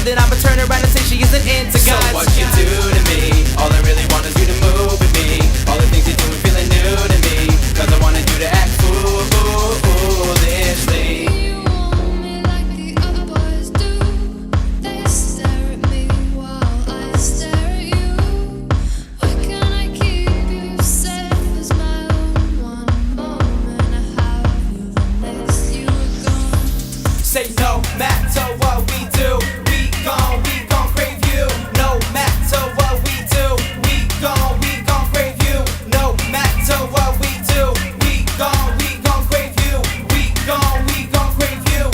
then I'ma turn around and say she isn't into guys. So what you do to me, all I really want is you to move with me. All the things you do are feeling new to me, cause I wanted you to act foolishly. You want me like the other boys do. They stare at me while I stare at you. Why can't I keep you safe as my own? One moment I have you, the next you are gone. Say no matter what we do, we gon' crave you. No matter what we do, we gon' crave you. No matter what we do, we gon' crave you. We gon' crave you.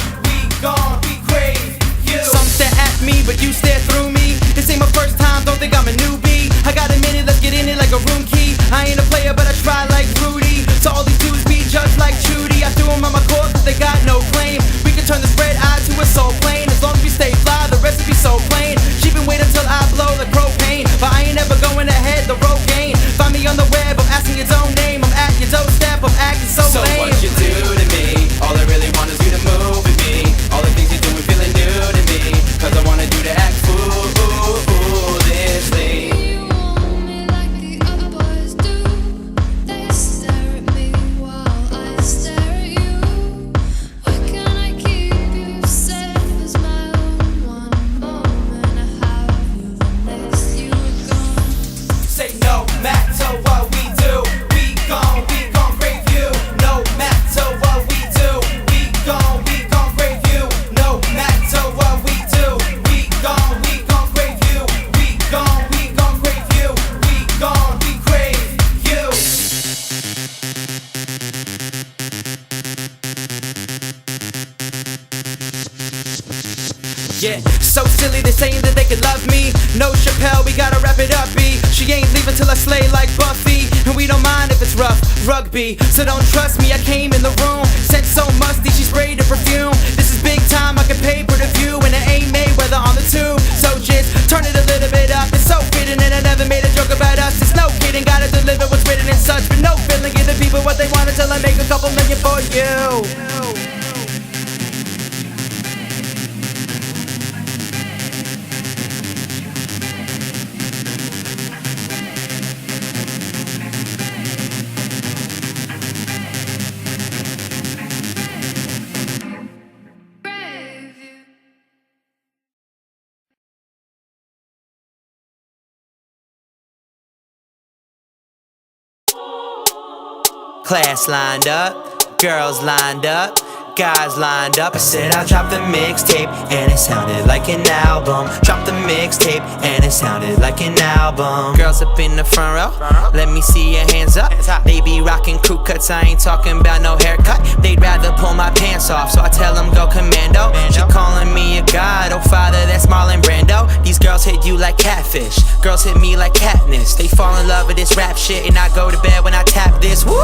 We crave you. Some stare at me, but you stare through me. This ain't my first time, don't think I'm a newbie. I got a minute, let's get in it like a room key. I ain't a player, but I try like Rudy. So all these dudes be judged like Trudy. I threw them on my court, cause they got no claim. We can turn this red eye to a soul plane. As long as we stay fly, the recipe so plain. She been waiting till I blow like propane, but I ain't never going ahead the road gain. Find me on the web, I'm asking your own name. I'm at your doorstep, I'm acting so lame. So what you do to me, all I really want is you to move with me. All the things you do are feeling new to me, cause I wanted you to act foolishly. You want me like the other boys do. They stare at me while I stare at you. Why can't I keep you safe as my own? One moment I have you, the next you are gone. Say no matter what we do, we gon' crave you. No matter what we do, we gon' crave you. No matter what we do, we gon' crave you. We gon' crave you. We crave you. Yeah, so silly, they saying that they could love me. No Chappelle, we gotta wrap it up, B. She ain't leaving till I slay like Buffy. And we don't mind if it's rough, rugby. So don't trust me, I came in the room. Scent so musty, she sprayed the perfume. This is big time, I can pay per the view. And it ain't Mayweather on the tube. So just turn it a little bit up. It's so fitting, and I never made a joke about us. It's no kidding, gotta deliver what's written and such. But no feeling, give the people what they want until I make a couple million for you. Crave you. Class lined up, girls lined up, guys lined up. I said I'll drop the mixtape, and it sounded like an album. Drop the mixtape, and it sounded like an album. Girls up in the front row, let me see your hands up. They be rocking crew cuts, I ain't talking about no haircut. They'd rather pull my pants off, so I tell them go commando. She calling me a god, oh father, that's Marlon Brando. These girls hit you like catfish, girls hit me like Katniss. They fall in love with this rap shit, and I go to bed when I tap this. Woo!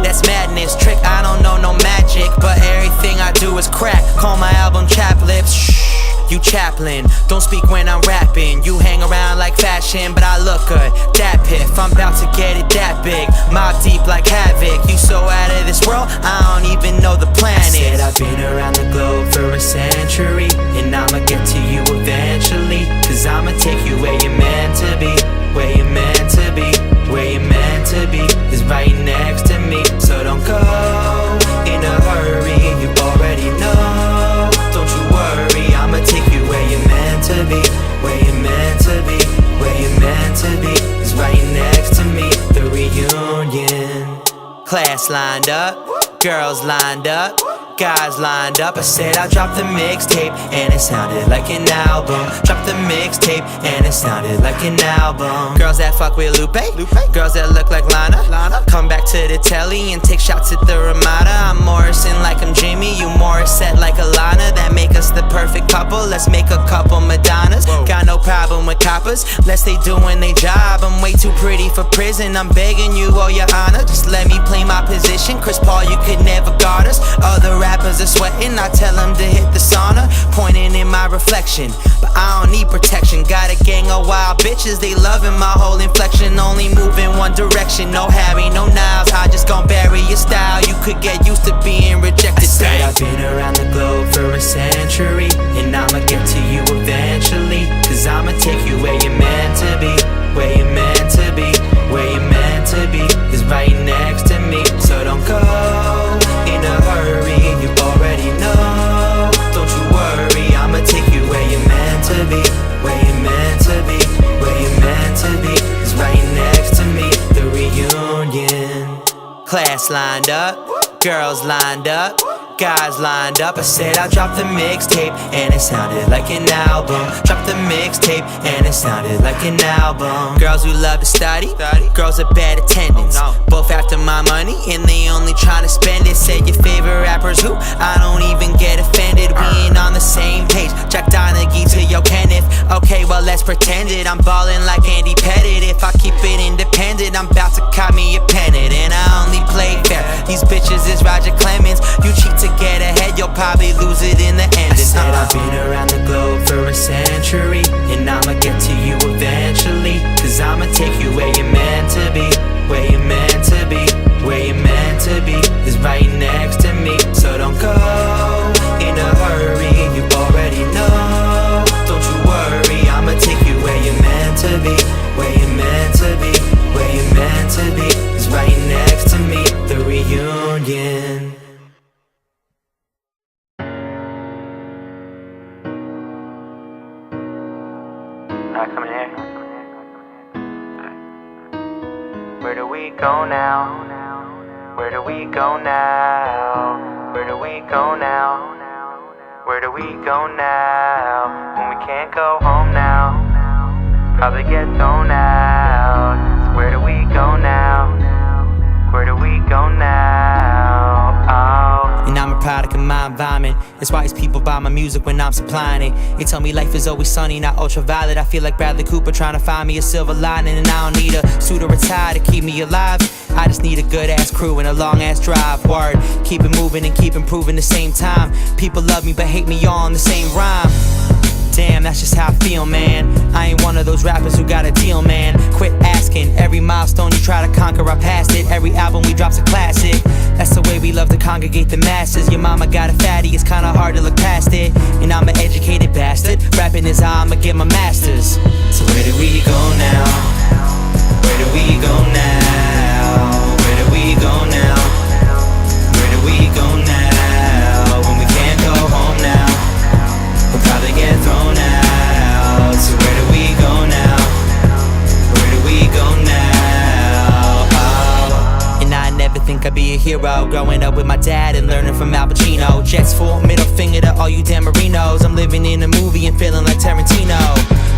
That's madness, trick, I don't know no magic, but everything I do is crack. Call my album Chap Lips. Shh, you Chaplin. Don't speak when I'm rapping. You hang around like fashion, but I look good. Dat piff, I'm about to get it that big. Mob deep like Havoc. You so out of this world, I don't even know the planet. I said I've been around the globe for a century, and I'ma get to you eventually. Cause I'ma take you where you're meant to be. Where you're meant to be. Where you're meant to be is right next to me. So don't go in a hurry, you already know. Don't you worry, I'ma take you where you're meant to be. Where you're meant to be. Where you're meant to be is right next to me. The reunion. Class lined up, girls lined up, guys lined up. I said I'll drop the mixtape, and it sounded like an album. Drop the mixtape, and it sounded like an album. Girls that fuck with Lupe, girls that look like Lana, come back to the telly and take shots at the Ramada. I'm Morrison like I'm Jamie, you Morissette like Alana. That make us the perfect couple, let's make a couple Madonnas. Got no problem with coppers, less they doing their job. I'm way too pretty for prison, I'm begging you, oh your honor, just let me play my position. Chris Paul, you could never guard us. Other rappers are sweating, I tell them to hit the sauna, pointing in my reflection, but I don't need protection. Got a gang of wild bitches, they loving my whole inflection. Only move in one direction, no Harry, no Niles. I just gon' bury your style, you could get used to being rejected. I said I've been around the globe for a century, and I'ma get to you eventually. Class lined up, girls lined up, guys lined up. I said I'll drop the mixtape, and it sounded like an album. Drop the mixtape, and it sounded like an album. Girls who love to study, girls with bad attendance. Both after my money, and they only tryna spend it. Say your favorite rappers who? I don't even get offended. We ain't on the same page. Jack Donaghy to Yo Kenneth. Okay, well let's pretend it. I'm ballin' like Andy Pettit. If I keep it independent, I'm about to cop me a pennant. And I only play fair. These bitches is Roger Clemens. You cheat to get ahead, you'll probably lose it in the end. I said I've been around the globe for a century, and I'ma get to you eventually. Cause I'ma take you where you're meant to be. Where you're meant to be. Where you're meant to be is right next to me. So don't go in a hurry, you already know. Don't you worry, I'ma take you where you're meant to be. Where you're meant to be. Where you're meant to be is right next to me. The reunion. Come in here. Where do we go now? Where do we go now? Where do we go now? Where do we go now? When we can't go home now, probably get thrown out. So where do we go now? Where do we go now? Oh. And I'm a product of my environment. That's why these people buy my music when I'm supplying it. They tell me life is always sunny, not ultraviolet. I feel like Bradley Cooper trying to find me a silver lining. And I don't need a suit or a tie to keep me alive. I just need a good ass crew and a long ass drive. Word, keep it moving and keep improving the same time. People love me but hate me all in the same rhyme. Damn, that's just how I feel, man. I ain't one of those rappers who got a deal, man. Quit asking. Every milestone you try to conquer, I passed it. Every album we drop's a classic. That's the way we love to congregate the masses. Your mama got a fatty, it's kinda hard to look past it. And I'm an educated bastard. Rapping is how I'ma get my masters. So where do we go now? Where do we go now? Where do we go now? Where do we go now? When we can't go home now, we'll probably get thrown out. So where do we go now? Where do we go now? Oh. And I never think I'd be a hero. Growing up with my dad and learning from Al Pacino. Jets full, middle finger to all you Dan Marinos. I'm living in a movie and feeling like Tarantino.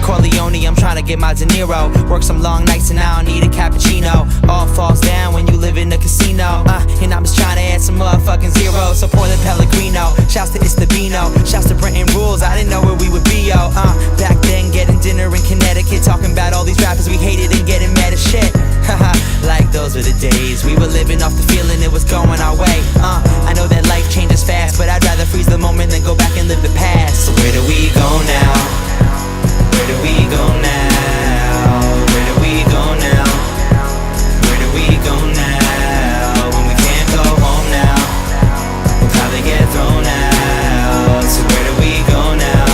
Corleone, I'm trying to get my De Niro. Work some long nights and I don't need a cappuccino. All falls down when you live in a casino. And I'm just trying to add some motherfucking zeros. So pour the Pellegrino. Shouts to Istabino. Shouts to Brenton Rules. I didn't know where we would be, yo. Back then, getting dinner in Connecticut. Talking about all these rappers we hated and getting mad as shit. Like those were the days. We were living off the feeling it was going our way. I know that life changes fast, but I'd rather freeze the moment than go back and live the past. So where do we go now? Where do we go now? Where do we go now? Where do we go now? When we can't go home now, we'll probably get thrown out. So where do we go now?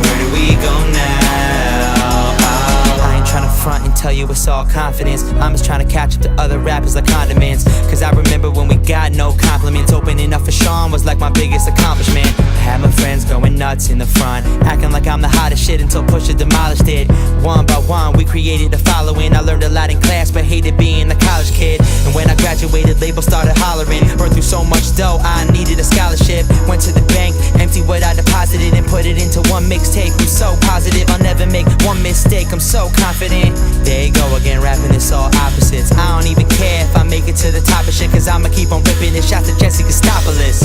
Where do we go now? Oh. I ain't tryna front and tell you it's all confidence. I'm just tryna catch up to other rappers like condiments. Cause I remember when we got no compliments. Opening up for Sean was like my biggest accomplishment. I had my friends going nuts in the front, acting like I'm the hottest shit until Pusha demolished it. One by one we created a following. I learned a lot in class but hated being a college kid. And when I graduated, labels started hollering. Burned through so much dough, I needed a scholarship. Went to the bank, emptied what I deposited and put it into one mixtape. I'm so positive I'll never make one mistake. I'm so confident. There you go again, rapping it's all opposites. I don't even care if I make it to the top of shit, cause I'ma keep on ripping it. Shout to Jesse Christopoulos.